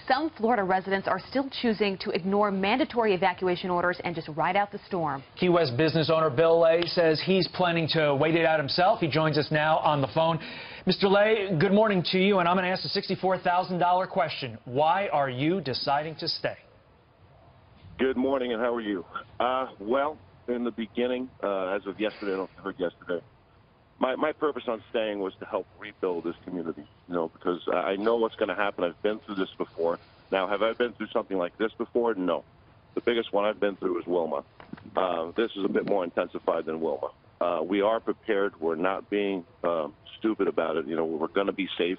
Some Florida residents are still choosing to ignore mandatory evacuation orders and just ride out the storm. Key West business owner Bill Lay says he's planning to wait it out himself. He joins us now on the phone. Mr. Lay, good morning to you, and I'm going to ask the $64,000 question. Why are you deciding to stay? Good morning, and how are you? Well, in the beginning, as of yesterday, I don't know if you heard yesterday, my purpose on staying was to help rebuild this community, because I know what's going to happen. I've been through this before. Now, have I been through something like this before? No. The biggest one I've been through is Wilma. This is a bit more intensified than Wilma. We are prepared. We're not being stupid about it. We're going to be safe.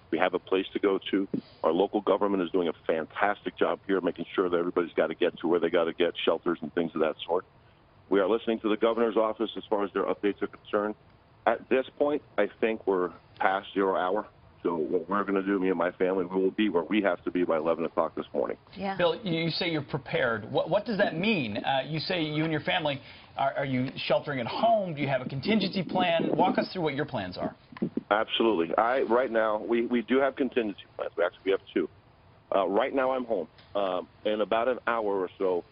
We have a place to go to. Our local government is doing a fantastic job here, making sure that everybody's got to get to where they got to get, shelters and things of that sort. We are listening to the governor's office as far as their updates are concerned. At this point, I think we're past 0 hour. So what we're going to do, me and my family, we will be where we have to be by 11 o'clock this morning. Yeah. Bill, you say you're prepared. What does that mean? You say you and your family, are you sheltering at home? Do you have a contingency plan? Walk us through what your plans are. Absolutely. Right now, we do have contingency plans. We have two. Right now, I'm home. In about an hour or so,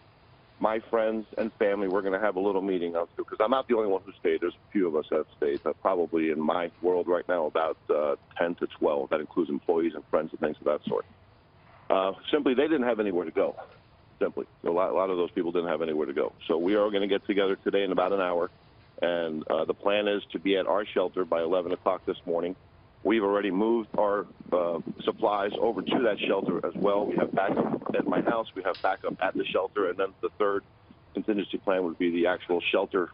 my friends and family, we're going to have a little meeting because I'm not the only one who stayed. There's a few of us that stayed. Probably in my world right now, about 10 to 12. That includes employees and friends and things of that sort. Simply, they didn't have anywhere to go. Simply. So a lot of those people didn't have anywhere to go. So we are going to get together today in about an hour. And the plan is to be at our shelter by 11 o'clock this morning. We've already moved our supplies over to that shelter as well. We have backup at my house. We have backup at the shelter. And then the third contingency plan would be the actual shelter,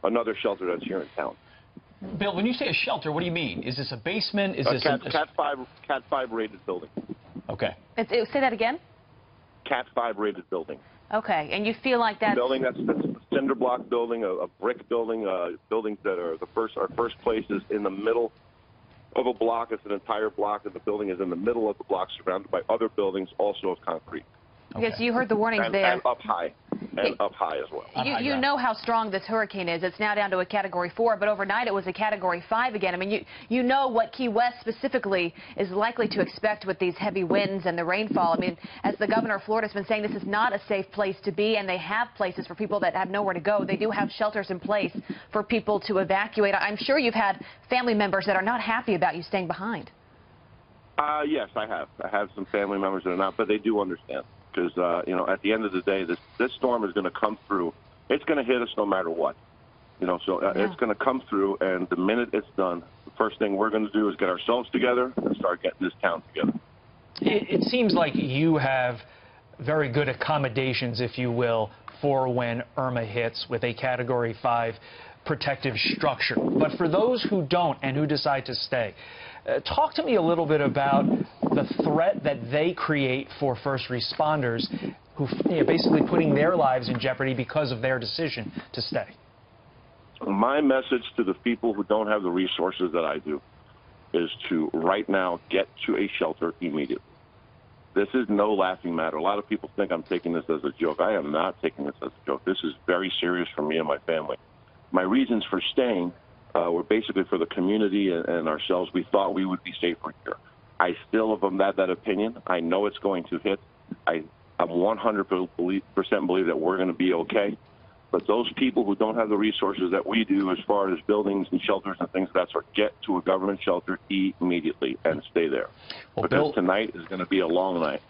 another shelter that's here in town. Bill, when you say a shelter, what do you mean? Is this a basement? Is this Cat 5 rated building. Okay. Say that again? Cat 5 rated building. Okay, and you feel like that's... Building that's a cinder block building, a brick building, buildings that are our first place is in the middle of a block. It's an entire block, and the building is in the middle of the block, surrounded by other buildings, also of concrete. Okay, so you heard the warnings there. And up high. And up high as well. You know how strong this hurricane is. It's now down to a Category 4, but overnight it was a Category 5 again. I mean, you know what Key West specifically is likely to expect with these heavy winds and the rainfall. I mean, as the governor of Florida has been saying, this is not a safe place to be, and they have places for people that have nowhere to go. They do have shelters in place for people to evacuate. I'm sure you've had family members that are not happy about you staying behind. Yes, I have. I have some family members that are not, but they do understand. Because, at the end of the day, this storm is going to come through. It's going to hit us no matter what. It's going to come through, and the minute it's done, the first thing we're going to do is get ourselves together and start getting this town together. It seems like you have very good accommodations, if you will, for when Irma hits with a Category 5 protective structure. But for those who don't and who decide to stay, talk to me a little bit about the threat that they create for first responders who basically putting their lives in jeopardy because of their decision to stay. My message to the people who don't have the resources that I do is to right now get to a shelter immediately. This is no laughing matter. A lot of people think I'm taking this as a joke. I am not taking this as a joke. This is very serious for me and my family. My reasons for staying were basically for the community and ourselves. We thought we would be safer here. I still am that opinion. I know it's going to hit. I'm 100% believe that we're going to be okay. But those people who don't have the resources that we do as far as buildings and shelters and things of that sort, get to a government shelter immediately and stay there. Well, because Bill, tonight is going to be a long night.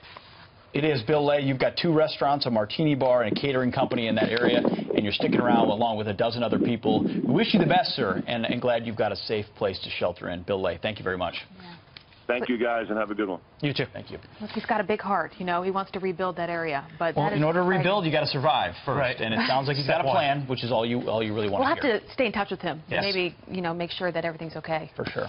It is, Bill Lay. You've got 2 restaurants, a martini bar, and a catering company in that area, and you're sticking around along with a dozen other people. We wish you the best, sir, and glad you've got a safe place to shelter in. Bill Lay, thank you very much. Yeah. Thank you, guys, and have a good one. You too. Thank you. Look, he's got a big heart. He wants to rebuild that area. But well, in order to rebuild, you got to survive first, right. And it sounds like he's got a plan, which is all you really want to hear. We'll have to stay in touch with him. Yes. Maybe, make sure that everything's okay. For sure.